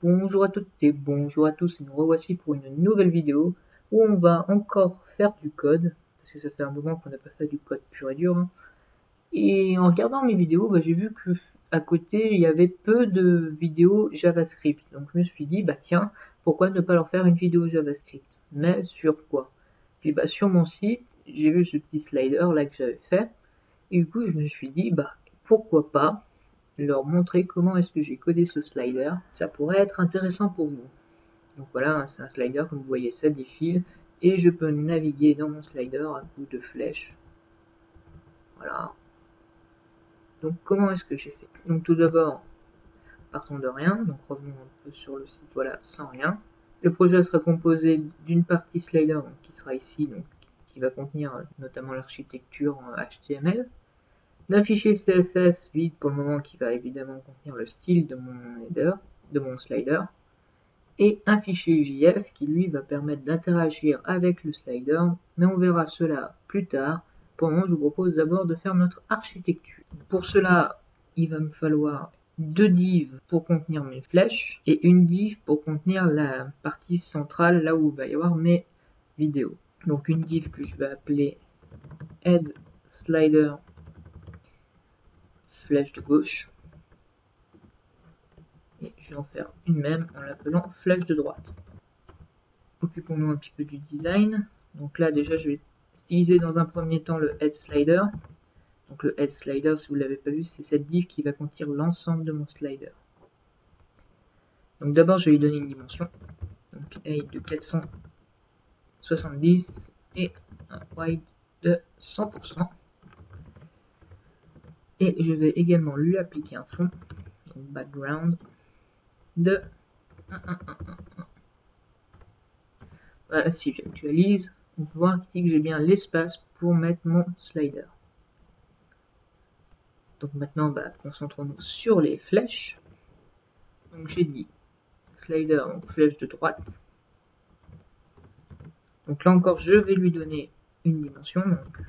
Bonjour à toutes et bonjour à tous, et nous revoici pour une nouvelle vidéo où on va encore faire du code, parce que ça fait un moment qu'on n'a pas fait du code pur et dur. Et en regardant mes vidéos, j'ai vu que à côté il y avait peu de vidéos JavaScript. Donc je me suis dit, tiens, pourquoi ne pas leur faire une vidéo JavaScript? Mais sur quoi? Puis sur mon site, j'ai vu ce petit slider là que j'avais fait, et du coup je me suis dit, pourquoi pas leur montrer comment est-ce que j'ai codé ce slider. Ça pourrait être intéressant pour vous. Donc voilà, c'est un slider, comme vous voyez, ça défile, et je peux naviguer dans mon slider à coup de flèches. Voilà. Donc comment est-ce que j'ai fait? Donc tout d'abord, partons de rien, donc revenons un peu sur le site, voilà, sans rien. Le projet sera composé d'une partie slider, donc, qui sera ici, donc qui va contenir notamment l'architecture en HTML, d'un fichier CSS vide pour le moment qui va évidemment contenir le style de mon header, de mon slider, et un fichier JS qui lui va permettre d'interagir avec le slider, mais on verra cela plus tard. Pour le moment, je vous propose d'abord de faire notre architecture. Pour cela, il va me falloir deux divs pour contenir mes flèches et une div pour contenir la partie centrale, là où il va y avoir mes vidéos. Donc une div que je vais appeler head slider flèche de gauche, et je vais en faire une même en l'appelant flèche de droite. Occupons-nous un petit peu du design. Donc là déjà je vais styliser dans un premier temps le head slider. Donc le head slider, si vous ne l'avez pas vu, c'est cette div qui va contenir l'ensemble de mon slider. Donc d'abord je vais lui donner une dimension. Donc height de 470 et un wide de 100%. Et je vais également lui appliquer un fond, donc background, de 1. Voilà, si j'actualise, on peut voir ici que j'ai bien l'espace pour mettre mon slider. Donc maintenant, concentrons-nous sur les flèches. Donc j'ai dit slider, donc flèche de droite. Donc là encore, je vais lui donner une dimension, donc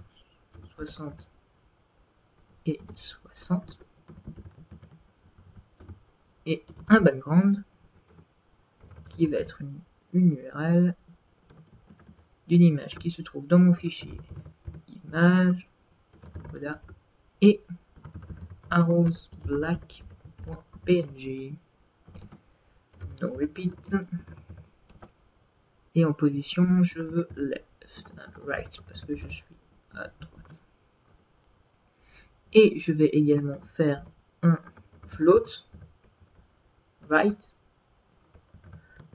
60 et 60. Et un background qui va être une URL d'une image qui se trouve dans mon fichier image, voilà, et arrowsblack.png. No repeat. Et en position, je veux left, right, parce que je suis à droite. Et je vais également faire un float right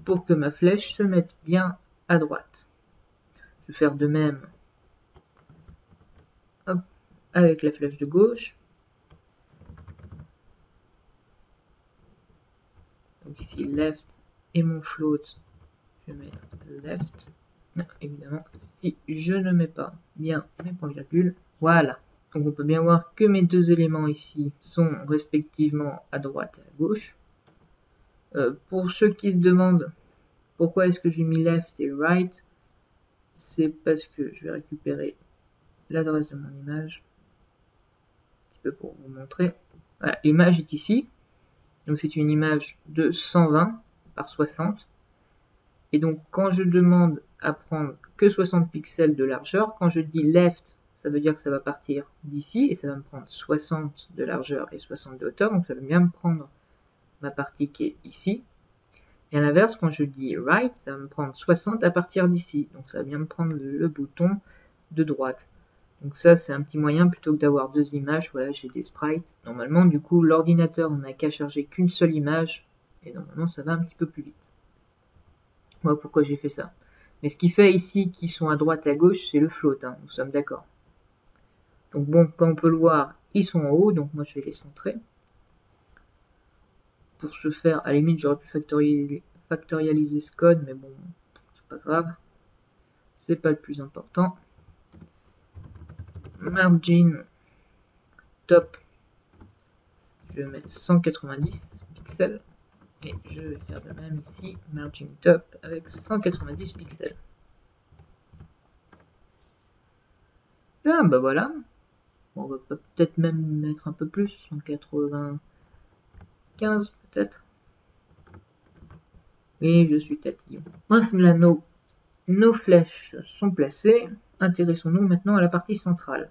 pour que ma flèche se mette bien à droite. Je vais faire de même avec la flèche de gauche. Donc ici left et mon float, je vais mettre left. Non, évidemment, si je ne mets pas bien mes points virgules, voilà. Donc on peut bien voir que mes deux éléments ici sont respectivement à droite et à gauche. Pour ceux qui se demandent pourquoi est-ce que j'ai mis left et right, c'est parce que je vais récupérer l'adresse de mon image, un petit peu pour vous montrer. Voilà, l'image est ici. Donc c'est une image de 120 par 60. Et donc quand je demande à prendre que 60 pixels de largeur, quand je dis left, ça veut dire que ça va partir d'ici et ça va me prendre 60 de largeur et 60 de hauteur. Donc ça va bien me prendre ma partie qui est ici. Et à l'inverse, quand je dis right, ça va me prendre 60 à partir d'ici. Donc ça va bien me prendre le bouton de droite. Donc ça, c'est un petit moyen, plutôt que d'avoir deux images, voilà, j'ai des sprites. Normalement, du coup, l'ordinateur n'a qu'à charger qu'une seule image, et normalement, ça va un petit peu plus vite. Voilà pourquoi j'ai fait ça. Mais ce qui fait ici qu'ils sont à droite et à gauche, c'est le float, hein, nous sommes d'accord. Donc bon, comme on peut le voir, ils sont en haut, donc moi je vais les centrer. Pour ce faire, à la limite, j'aurais pu factorialiser ce code, mais bon, c'est pas grave. C'est pas le plus important. Margin top, je vais mettre 190 pixels. Et je vais faire de même ici, margin top avec 190 pixels. Ah voilà. Bon, on va peut-être même mettre un peu plus, 195 peut-être. Et je suis tatillon. Bref, là, nos flèches sont placées. Intéressons-nous maintenant à la partie centrale.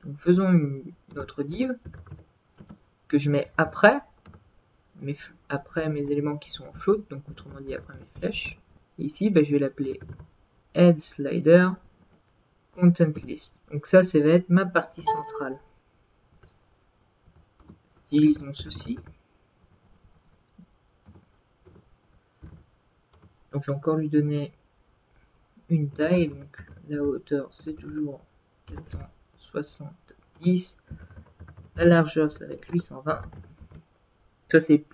Donc faisons notre div que je mets après mes éléments qui sont en float, donc autrement dit après mes flèches. Et ici, je vais l'appeler Head Slider Content List. Donc ça va être ma partie centrale. Stylisons ceci. Donc je vais encore lui donner une taille, donc la hauteur c'est toujours 470, la largeur ça va être 820. Ça c'est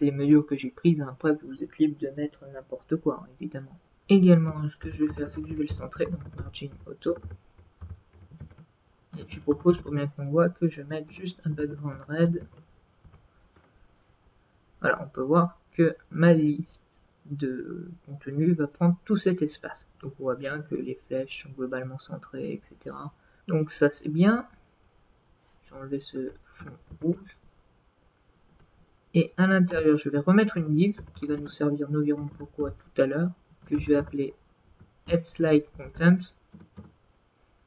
les mesures que j'ai prises, après vous êtes libre de mettre n'importe quoi, évidemment. Également, ce que je vais faire, c'est que je vais le centrer, donc margin auto. Et je propose, pour bien qu'on voit, que je mette juste un background red. Voilà, on peut voir que ma liste de contenu va prendre tout cet espace. Donc on voit bien que les flèches sont globalement centrées, etc. Donc ça c'est bien. Je vais enlever ce fond rouge. Et à l'intérieur, je vais remettre une div qui va nous servir, nous verrons pourquoi tout à l'heure, que je vais appeler Slide Content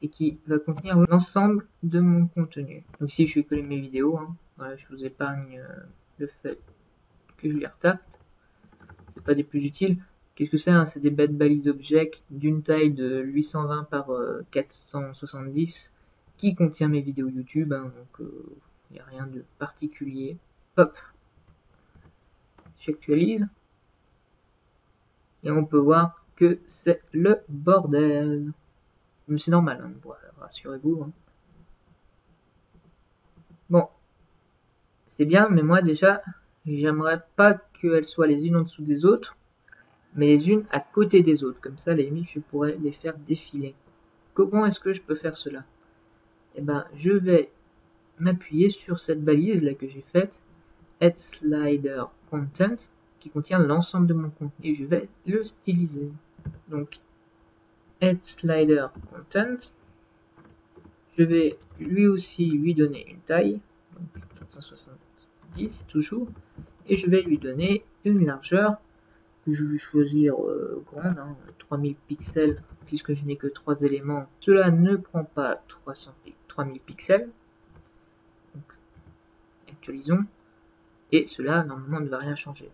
et qui va contenir l'ensemble de mon contenu. Donc ici je vais coller mes vidéos, hein. Voilà, je vous épargne le fait que je les retape. C'est pas des plus utiles. Qu'est-ce que c'est, hein? C'est des bêtes balises object d'une taille de 820 par 470 qui contient mes vidéos YouTube, hein, donc il n'y a rien de particulier. Hop, j'actualise et on peut voir que c'est le bordel. Mais c'est normal, hein, rassurez-vous. Hein. Bon, c'est bien, mais moi déjà, j'aimerais pas qu'elles soient les unes en dessous des autres, mais les unes à côté des autres. Comme ça, à la limite, je pourrais les faire défiler. Comment est-ce que je peux faire cela? Eh ben, je vais m'appuyer sur cette balise là que j'ai faite, Head Slider Content, qui contient l'ensemble de mon contenu. Et je vais le styliser. Donc, Head Slider Content, je vais lui aussi lui donner une taille, donc 470 toujours, et je vais lui donner une largeur que je vais choisir grande, hein, 3000 pixels, puisque je n'ai que 3 éléments. Cela ne prend pas 3000 pixels. Donc, actualisons. Et cela, normalement, ne va rien changer.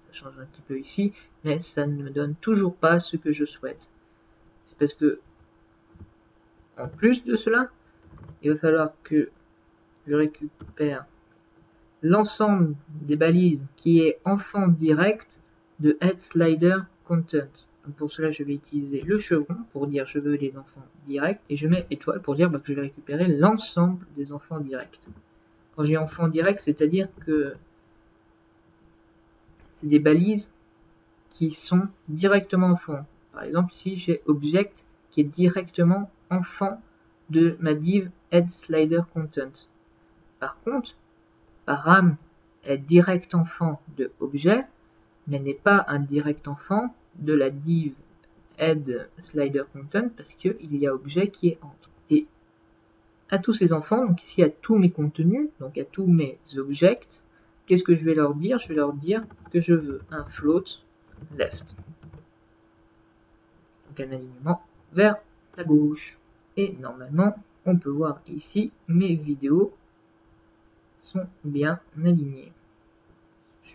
Ça change un petit peu ici, mais ça ne me donne toujours pas ce que je souhaite. C'est parce que, en plus de cela, il va falloir que je récupère l'ensemble des balises qui est enfant direct de Head Slider Content. Donc pour cela, je vais utiliser le chevron pour dire je veux les enfants directs et je mets étoile pour dire que je vais récupérer l'ensemble des enfants directs. Quand j'ai enfant direct, c'est-à-dire que c'est des balises qui sont directement enfants. Par exemple, ici, j'ai object qui est directement enfant de ma div Head Slider Content. Par contre, param est direct enfant de objet, mais n'est pas un direct enfant de la div Head Slider Content parce qu'il y a objet qui est entre. Et à tous ces enfants, donc ici à tous mes contenus, donc à tous mes objects, qu'est-ce que je vais leur dire? Je vais leur dire que je veux un float left. Donc un alignement vers la gauche. Et normalement, on peut voir ici mes vidéos sont bien alignés,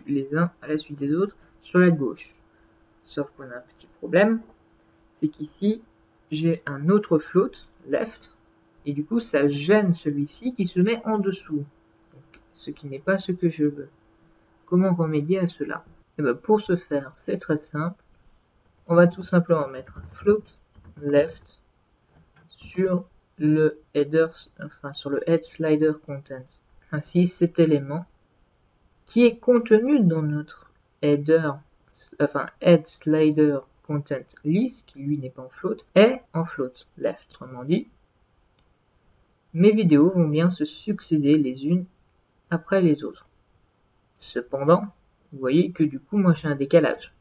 les uns à la suite des autres, sur la gauche. Sauf qu'on a un petit problème, c'est qu'ici, j'ai un autre float, left, et du coup, ça gêne celui-ci qui se met en dessous. Donc, ce qui n'est pas ce que je veux. Comment remédier à cela? Et bien, pour ce faire, c'est très simple. On va tout simplement mettre un float left sur le header, enfin sur le head slider content. Ainsi, cet élément qui est contenu dans notre header, enfin head slider content list, qui lui n'est pas en float, est en float left. Autrement dit, mes vidéos vont bien se succéder les unes après les autres. Cependant, vous voyez que du coup, moi j'ai un décalage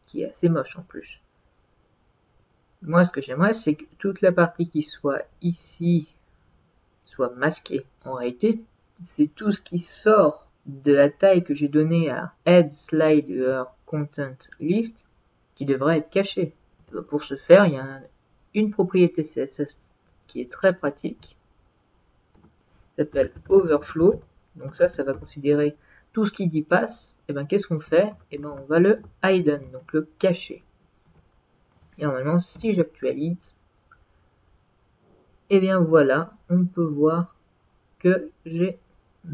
qui est assez moche en plus. Moi, ce que j'aimerais, c'est que toute la partie qui soit ici soit masquée. En réalité, c'est tout ce qui sort de la taille que j'ai donnée à Head Slider Content List qui devrait être cachée. Pour ce faire, il y a une propriété CSS qui est très pratique, s'appelle Overflow. Donc ça va considérer tout ce qui y passe. Et bien qu'est-ce qu'on fait? Et ben on va le hidden, donc le cacher. Et normalement, si j'actualise, et bien voilà, on peut voir que j'ai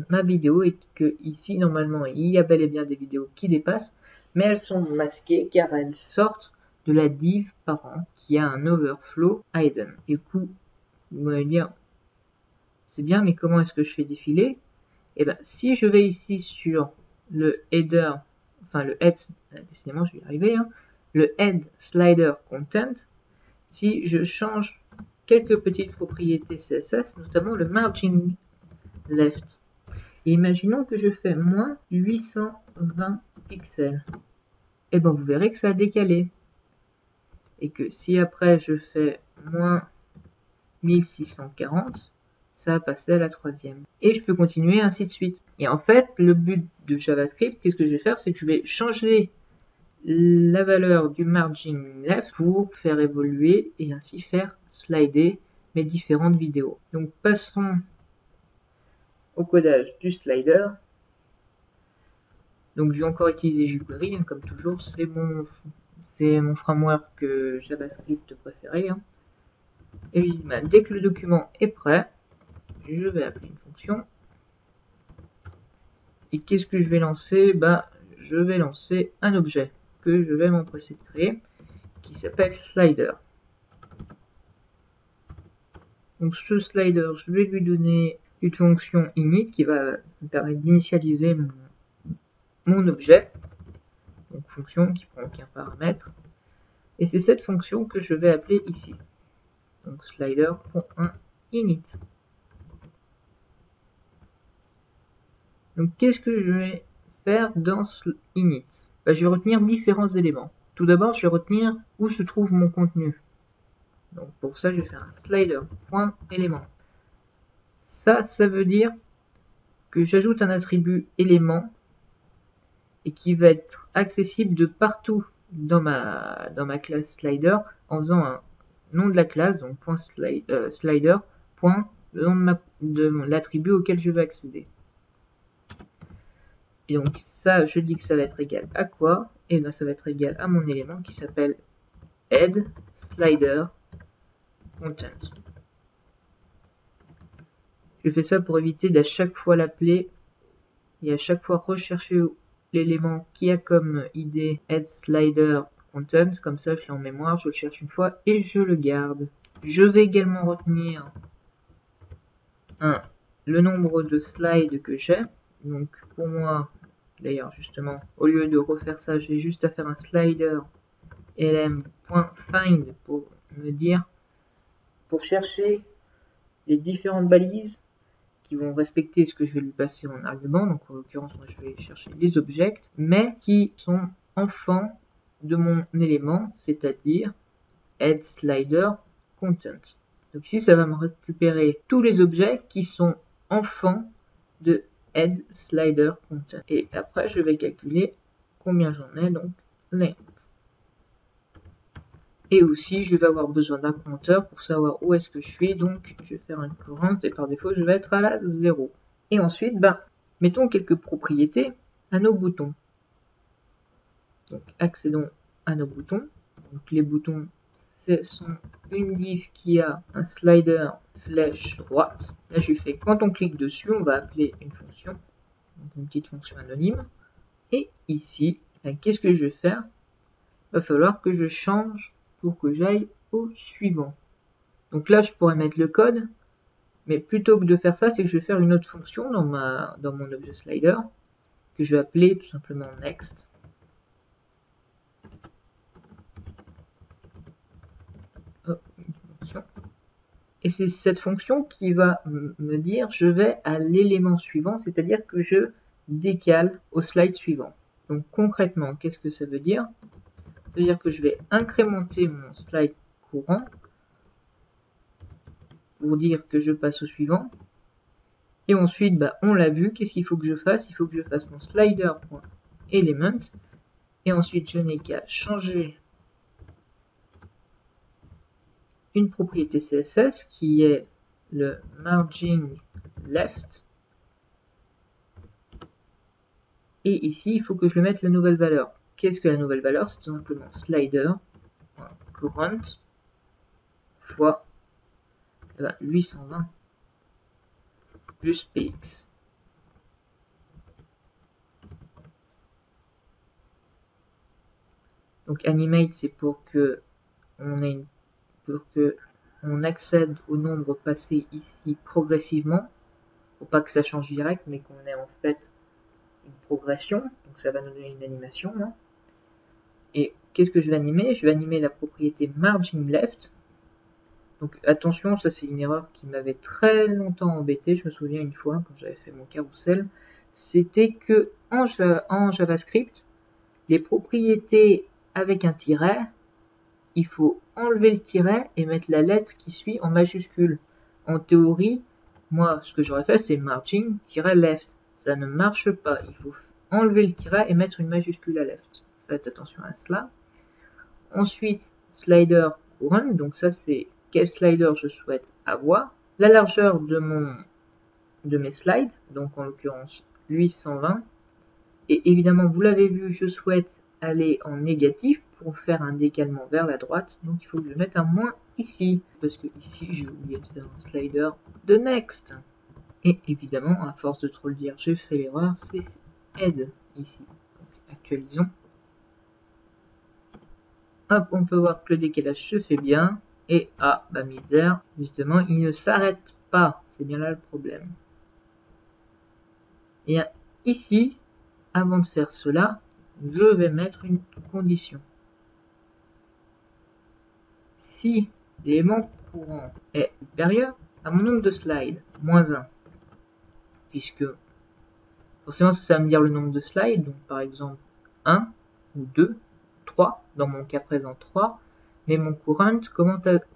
ma vidéo et que ici normalement il y a bel et bien des vidéos qui dépassent, mais elles sont masquées car elles sortent de la div parent qui a un overflow hidden. Du coup, vous allez dire c'est bien, mais comment est-ce que je fais défiler? Et ben si je vais ici sur le header, enfin le head, décidément je vais y arriver, hein, le head slider content, si je change quelques petites propriétés CSS, notamment le margin left. Et imaginons que je fais moins 820 pixels. Et bien vous verrez que ça a décalé. Et que si après je fais moins 1640, ça va passer à la troisième. Et je peux continuer ainsi de suite. Et en fait, le but de JavaScript, qu'est-ce que je vais faire? C'est que je vais changer la valeur du margin left pour faire évoluer et ainsi faire slider mes différentes vidéos. Donc passons au codage du slider. Donc je vais encore utiliser jQuery, hein, comme toujours, c'est mon framework JavaScript préféré. Hein. Et dès que le document est prêt, je vais appeler une fonction. Et qu'est-ce que je vais lancer? Je vais lancer un objet que je vais m'empresser de créer, qui s'appelle slider. Donc ce slider, je vais lui donner une fonction init qui va me permettre d'initialiser mon objet. Donc fonction qui prend aucun paramètre. Et c'est cette fonction que je vais appeler ici. Donc slider.init. Donc qu'est-ce que je vais faire dans ce init? Je vais retenir différents éléments. Tout d'abord, je vais retenir où se trouve mon contenu. Donc pour ça, je vais faire un slider.élément. Ça veut dire que j'ajoute un attribut élément et qui va être accessible de partout dans ma classe slider en faisant un nom de la classe, donc .slider, le nom de l'attribut auquel je veux accéder. Et donc ça, je dis que ça va être égal à quoi? Et bien ça va être égal à mon élément qui s'appelle head slider content. Je fais ça pour éviter d'à chaque fois l'appeler et à chaque fois rechercher l'élément qui a comme ID head slider content. Comme ça, je l'ai en mémoire, je le cherche une fois et je le garde. Je vais également retenir le nombre de slides que j'ai. Donc pour moi, d'ailleurs justement, au lieu de refaire ça, j'ai juste à faire un slider lm.find pour me dire, pour chercher les différentes balises qui vont respecter ce que je vais lui passer en argument. Donc en l'occurrence, moi je vais chercher les objets, mais qui sont enfants de mon élément, c'est-à-dire head slider content. Donc ici, ça va me récupérer tous les objets qui sont enfants de head slider content. Et après, je vais calculer combien j'en ai, donc length. Et aussi, je vais avoir besoin d'un compteur pour savoir où est-ce que je suis. Donc, je vais faire un current et par défaut, je vais être à la 0. Et ensuite, mettons quelques propriétés à nos boutons. Donc, accédons à nos boutons. Donc, les boutons, ce sont une div qui a un slider flèche droite. Là, je fais quand on clique dessus, on va appeler une fonction, donc une petite fonction anonyme. Et ici, qu'est-ce que je vais faire? Il va falloir que je change pour que j'aille au suivant. Donc là, je pourrais mettre le code, mais plutôt que de faire ça, c'est que je vais faire une autre fonction dans mon objet slider, que je vais appeler tout simplement next. Et c'est cette fonction qui va me dire je vais à l'élément suivant, c'est-à-dire que je décale au slide suivant. Donc concrètement, qu'est-ce que ça veut dire? Ça veut dire que je vais incrémenter mon slide courant pour dire que je passe au suivant. Et ensuite, on l'a vu, qu'est-ce qu'il faut que je fasse? Il faut que je fasse mon slider.element. Et ensuite, je n'ai qu'à changer une propriété CSS qui est le margin left. Et ici, il faut que je lui mette la nouvelle valeur. Qu'est-ce que la nouvelle valeur? C'est tout simplement slider.current fois 820 plus px. Donc animate, c'est pour que on accède au nombre passé ici progressivement, pour pas que ça change direct, mais qu'on ait en fait une progression. Donc ça va nous donner une animation. Hein. Et qu'est-ce que je vais animer? Je vais animer la propriété margin left. Donc attention, ça c'est une erreur qui m'avait très longtemps embêté. Je me souviens une fois quand j'avais fait mon carrousel, c'était que en JavaScript, les propriétés avec un tiret, il faut enlever le tiret et mettre la lettre qui suit en majuscule. En théorie, moi, ce que j'aurais fait, c'est margin-left. Ça ne marche pas. Il faut enlever le tiret et mettre une majuscule à left. Faites attention à cela. Ensuite, slider current. Donc ça, c'est quel slider je souhaite avoir. La largeur de mes slides, donc en l'occurrence 820. Et évidemment, vous l'avez vu, je souhaite aller en négatif pour faire un décalement vers la droite. Donc il faut que je mette un moins ici. Parce que ici, j'ai oublié de faire un slider de next. Et évidemment, à force de trop le dire, j'ai fait l'erreur. C'est head ici. Donc actualisons. Hop, on peut voir que le décalage se fait bien. Et ah, misère, justement, il ne s'arrête pas. C'est bien là le problème. Et ici, avant de faire cela, je vais mettre une condition. Si l'élément courant est supérieur à mon nombre de slides, moins 1, puisque forcément ça va me dire le nombre de slides, donc par exemple 1 ou 2, 3, dans mon cas présent 3, mais mon current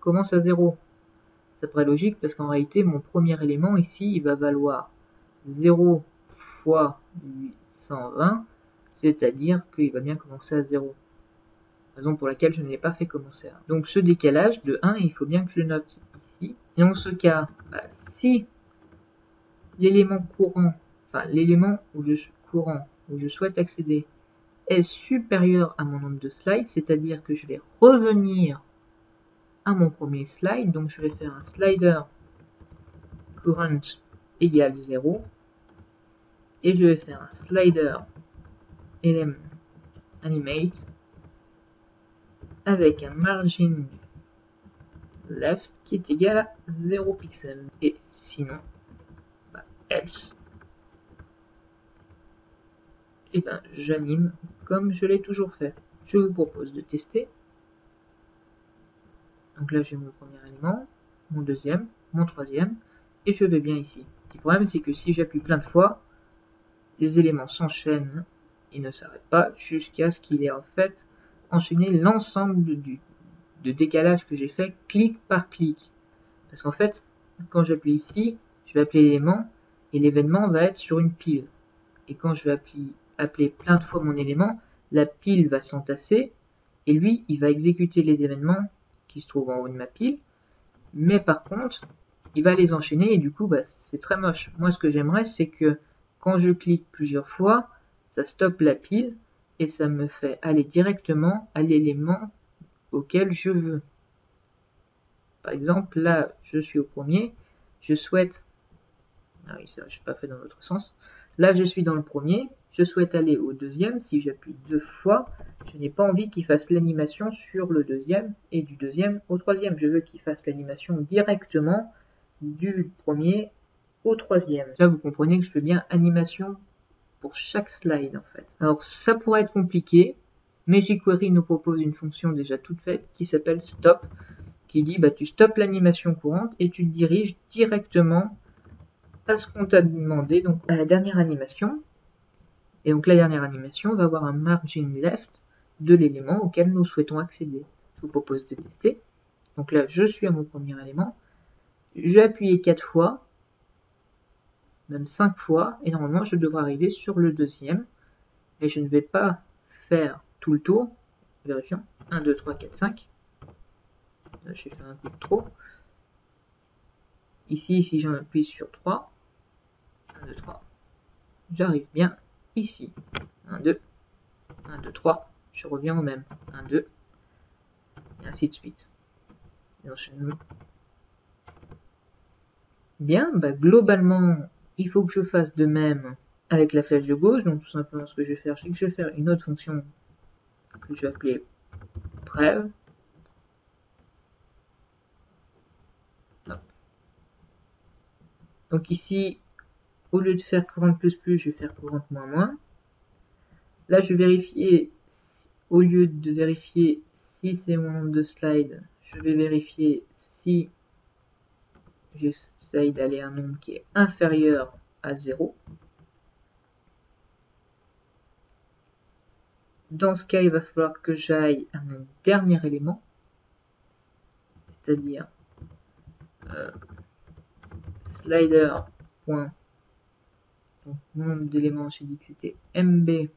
commence à 0. Ça paraît logique parce qu'en réalité mon premier élément ici il va valoir 0 fois 820, c'est-à-dire qu'il va bien commencer à 0. Raison pour laquelle je ne l'ai pas fait commencer à 1. Donc ce décalage de 1, il faut bien que je le note ici. Et en ce cas, si l'élément courant, enfin l'élément où je souhaite accéder est supérieur à mon nombre de slides, c'est-à-dire que je vais revenir à mon premier slide, donc je vais faire un slider current égale 0, et je vais faire un slider element animate avec un margin left qui est égal à 0 pixel. Et sinon, else, et j'anime comme je l'ai toujours fait. Je vous propose de tester. Donc là, j'ai mon premier élément, mon deuxième, mon troisième, et je vais bien ici. Le petit problème, c'est que si j'appuie plein de fois, les éléments s'enchaînent et ne s'arrêtent pas jusqu'à ce qu'il ait en fait enchaîné l'ensemble de décalage que j'ai fait clic par clic. Parce qu'en fait, quand j'appuie ici, je vais appeler l'élément et l'événement va être sur une pile. Et quand je vais appeler plein de fois mon élément, la pile va s'entasser et lui, il va exécuter les événements qui se trouvent en haut de ma pile. Mais par contre, il va les enchaîner et du coup, c'est très moche. Moi, ce que j'aimerais, c'est que quand je clique plusieurs fois, ça stoppe la pile et ça me fait aller directement à l'élément auquel je veux. Par exemple, là, je suis au premier, je souhaite... Ah oui, ça, je n'ai pas fait dans l'autre sens. Là, je suis dans le premier, je souhaite aller au deuxième. Si j'appuie 2 fois, je n'ai pas envie qu'il fasse l'animation sur le deuxième et du deuxième au troisième. Je veux qu'il fasse l'animation directement du premier au troisième. Là, vous comprenez que je fais bien animation pour chaque slide, en fait. Alors, ça pourrait être compliqué, mais jQuery nous propose une fonction déjà toute faite qui s'appelle stop, qui dit tu stoppes l'animation courante et tu te diriges directement à ce qu'on t'a demandé, donc à la dernière animation. Et donc la dernière animation va avoir un margin left de l'élément auquel nous souhaitons accéder. Je vous propose de tester. Donc là, je suis à mon premier élément. Je vais appuyer 4 fois. même 5 fois, et normalement je devrais arriver sur le deuxième, mais je ne vais pas faire tout le tour. Vérifions. 1, 2, 3, 4, 5. J'ai fait un coup de trop. Ici, si j'en appuie sur 3, 1, 2, 3, j'arrive bien ici. 1, 2, 1, 2, 3, je reviens au même. 1, 2, et ainsi de suite. Et enchaînement. Bien, bah, globalement, il faut que je fasse de même avec la flèche de gauche. Donc tout simplement, ce que je vais faire, c'est que je vais faire une autre fonction que je vais appeler preuve. Donc ici, au lieu de faire courant plus plus, je vais faire courant moins moins. Là, je vais vérifier, au lieu de vérifier si c'est mon nombre de slides, je vais vérifier si j'essaye d'aller à un nombre qui est inférieur à 0. Dans ce cas, il va falloir que j'aille à mon dernier élément, c'est-à-dire slider. Donc, nombre d'éléments, j'ai dit que c'était mb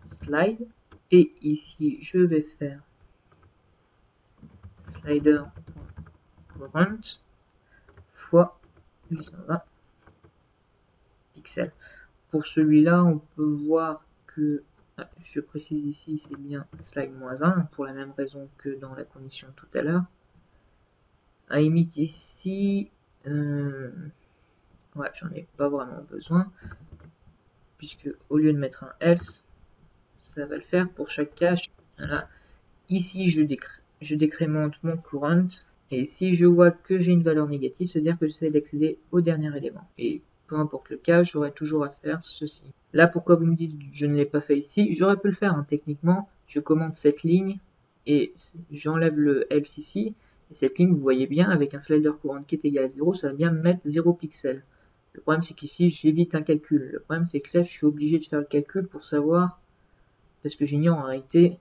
slide. Et ici, je vais faire slider current fois 820 pixels. Pour celui-là, on peut voir que, je précise ici, c'est bien slide-1, pour la même raison que dans la condition tout à l'heure. À limite ici, ouais, j'en ai pas vraiment besoin, puisque au lieu de mettre un else, ça va le faire pour chaque cache. Voilà. Ici, je décrémente mon current, et si je vois que j'ai une valeur négative, c'est-à-dire que j'essaie d'accéder au dernier élément. Et peu importe le cas, j'aurai toujours à faire ceci. Là, pourquoi vous me dites que je ne l'ai pas fait ici? J'aurais pu le faire, hein. Techniquement, je commande cette ligne, et j'enlève le else ici, et cette ligne, vous voyez bien, avec un slider courant qui est égal à 0, ça va bien mettre 0 pixels. Le problème, c'est qu'ici, j'évite un calcul. Le problème, c'est que là, je suis obligé de faire le calcul pour savoir, parce que j'ignore en réalité,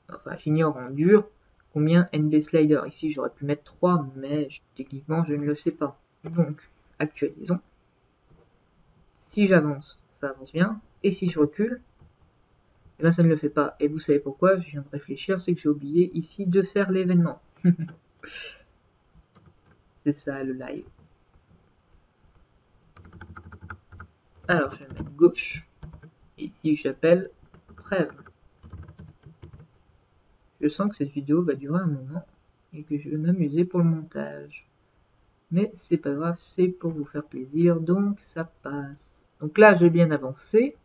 enfin, j'ignore en dur, combien NB slider. Ici, j'aurais pu mettre 3, mais techniquement, je ne le sais pas. Donc, actualisons. Si j'avance, ça avance bien. Et si je recule, et bien ça ne le fait pas. Et vous savez pourquoi? Je viens de réfléchir, c'est que j'ai oublié ici de faire l'événement. C'est ça le live. Alors, je vais mettre gauche. Et ici, j'appelle preuve. Je sens que cette vidéo va durer un moment et que je vais m'amuser pour le montage. Mais c'est pas grave, c'est pour vous faire plaisir, donc ça passe. Donc là, j'ai bien avancé.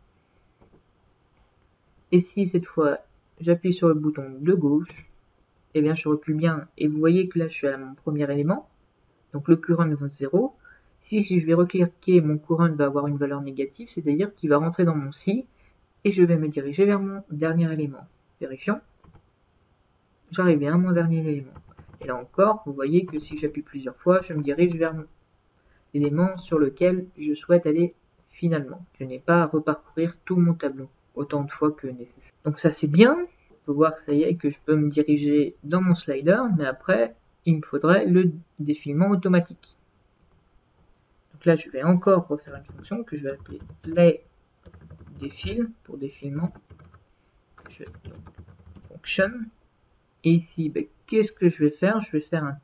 Et si cette fois, j'appuie sur le bouton de gauche, et bien je recule bien. Et vous voyez que là, je suis à mon premier élément. Donc le current vaut 0. Si je vais recliquer, mon current va avoir une valeur négative, c'est-à-dire qu'il va rentrer dans mon si, et je vais me diriger vers mon dernier élément. Vérifions. J'arrive bien à mon dernier élément. Et là encore, vous voyez que si j'appuie plusieurs fois, je me dirige vers l'élément sur lequel je souhaite aller finalement. Je n'ai pas à reparcourir tout mon tableau autant de fois que nécessaire. Donc ça c'est bien, on peut voir que ça y est, que je peux me diriger dans mon slider, mais après il me faudrait le défilement automatique. Donc là je vais encore refaire une fonction que je vais appeler play défile pour défilement. Function. Et ici, ben, qu'est-ce que je vais faire? Je vais faire un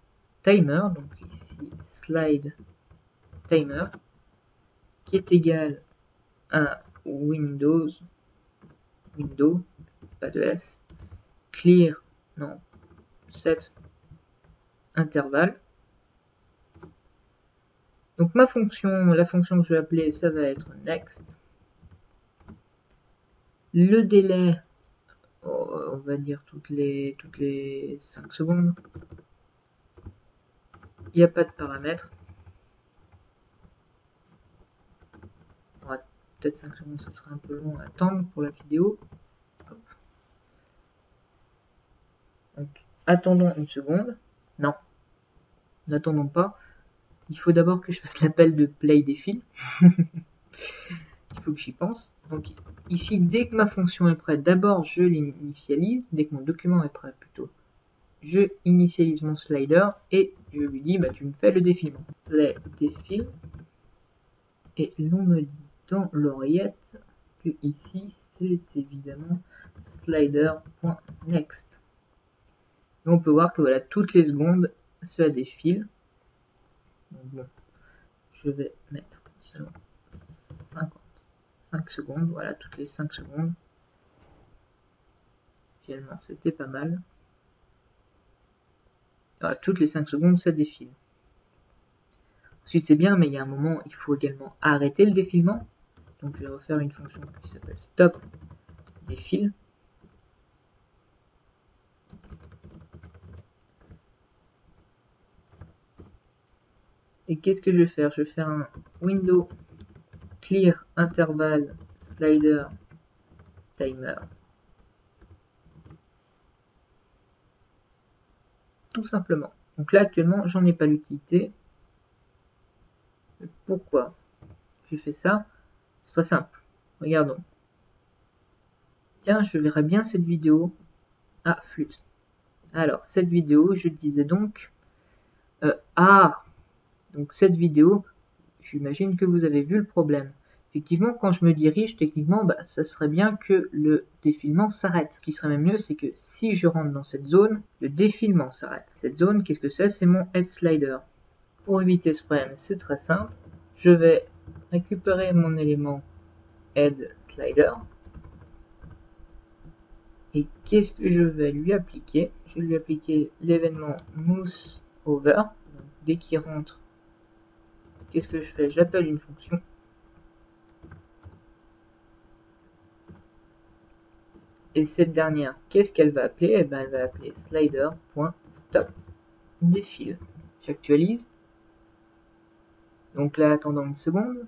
timer, donc ici slide timer, qui est égal à window, pas de S, clear, non, set intervalle. Donc ma fonction, la fonction que je vais appeler, ça va être next. Le délai, on va dire toutes les 5 secondes. Il n'y a pas de paramètres. Peut-être 5 secondes, ça sera un peu long à attendre pour la vidéo. Hop. Donc, attendons une seconde. Non, n'attendons pas. Il faut d'abord que je fasse l'appel de play défile. Il faut que j'y pense. Donc ici, dès que ma fonction est prête, d'abord je l'initialise. Dès que mon document est prêt, plutôt, je initialise mon slider et je lui dis, bah, tu me fais le défilement. Play défile. Et l'on me dit dans l'oreillette que ici c'est évidemment slider.next. On peut voir que voilà, toutes les secondes ça défile. Donc bon, je vais mettre 55 secondes, voilà, toutes les 5 secondes. Finalement c'était pas mal. Voilà, toutes les 5 secondes ça défile. Ensuite c'est bien, mais il y a un moment il faut également arrêter le défilement. Donc je vais refaire une fonction qui s'appelle stop défile. Et qu'est-ce que je vais faire? Je vais faire un window clear interval slider timer. Tout simplement. Donc là actuellement j'en ai pas l'utilité. Pourquoi j'ai fait ça? C'est très simple. Regardons. Tiens, je verrai bien cette vidéo. Ah, flûte. Alors, cette vidéo, je disais donc... donc cette vidéo, j'imagine que vous avez vu le problème. Effectivement, quand je me dirige, techniquement, ça serait bien que le défilement s'arrête. Ce qui serait même mieux, c'est que si je rentre dans cette zone, le défilement s'arrête. Cette zone, qu'est-ce que c'est? C'est mon head slider. Pour éviter ce problème, c'est très simple. Je vais récupérer mon élément head slider. Et qu'est-ce que je vais lui appliquer? Je vais lui appliquer l'événement mouse over. Donc, dès qu'il rentre, qu'est-ce que je fais? J'appelle une fonction. Et cette dernière, qu'est-ce qu'elle va appeler? Eh ben, elle va appeler slider.stop défile. J'actualise. Donc là, attendant une seconde.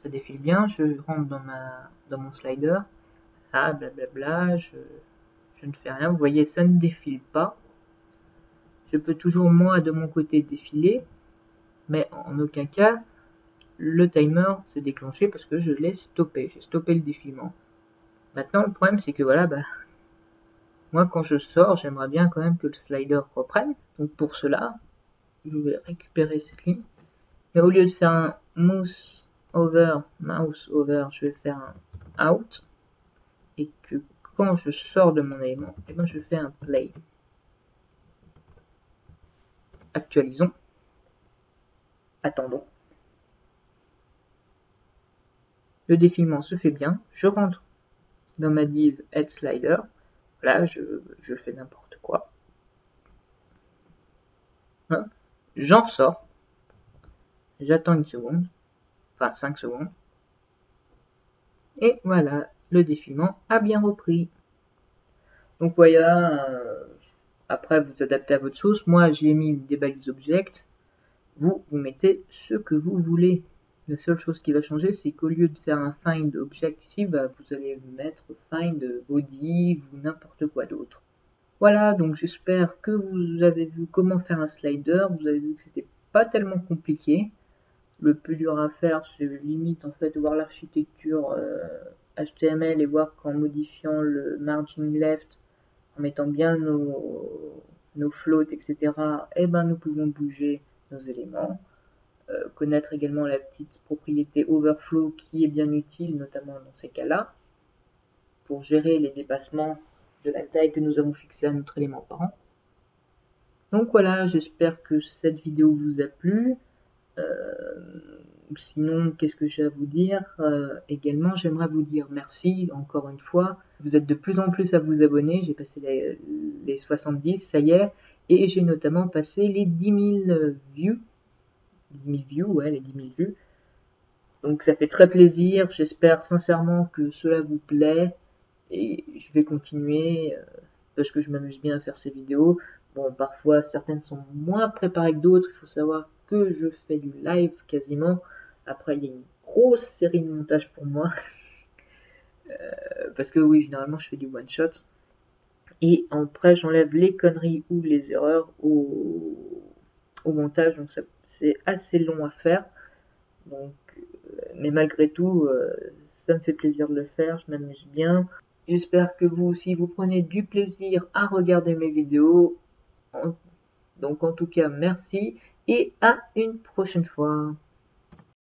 Ça défile bien. Je rentre dans mon slider. Ah, blablabla. Je ne fais rien. Vous voyez, ça ne défile pas. Je peux toujours, moi, de mon côté, défiler. Mais en aucun cas, le timer s'est déclenché parce que je l'ai stoppé. J'ai stoppé le défilement. Maintenant, le problème, c'est que voilà, moi, quand je sors, j'aimerais bien quand même que le slider reprenne. Donc pour cela, je vais récupérer cette ligne. Mais au lieu de faire un mouse over, je vais faire un out. Et que quand je sors de mon élément, eh ben, je fais un play. Actualisons. Attendons. Le défilement se fait bien. Je rentre dans ma div head slider. Là, je fais n'importe quoi. Hein, j'en sors. J'attends une seconde. Enfin 5 secondes. Et voilà, le défilement a bien repris. Donc voilà, après vous adaptez à votre sauce. Moi j'ai mis des balises object. Vous mettez ce que vous voulez. La seule chose qui va changer, c'est qu'au lieu de faire un find object ici, vous allez mettre find body ou n'importe quoi d'autre. Voilà, donc j'espère que vous avez vu comment faire un slider. Vous avez vu que c'était pas tellement compliqué. Le plus dur à faire, c'est limite en fait voir l'architecture HTML et voir qu'en modifiant le margin left, en mettant bien nos floats, etc., eh ben, nous pouvons bouger nos éléments. Connaître également la petite propriété overflow qui est bien utile, notamment dans ces cas-là, pour gérer les dépassements de la taille que nous avons fixée à notre élément parent. Donc voilà, j'espère que cette vidéo vous a plu. Sinon, qu'est-ce que j'ai à vous dire? Également, j'aimerais vous dire merci encore une fois. Vous êtes de plus en plus à vous abonner. J'ai passé les 70, ça y est. Et j'ai notamment passé les 10 000 views. Les 10 000 views, ouais, les 10 000 vues. Donc ça fait très plaisir. J'espère sincèrement que cela vous plaît. Et je vais continuer parce que je m'amuse bien à faire ces vidéos. Bon, parfois, certaines sont moins préparées que d'autres. Il faut savoir que je fais du live quasiment. Après, il y a une grosse série de montage pour moi. Parce que oui, généralement, je fais du one-shot. Et après, j'enlève les conneries ou les erreurs au montage. Donc, c'est assez long à faire. Donc, mais malgré tout, ça me fait plaisir de le faire. Je m'amuse bien. J'espère que vous aussi, vous prenez du plaisir à regarder mes vidéos. Donc, en tout cas, merci et à une prochaine fois.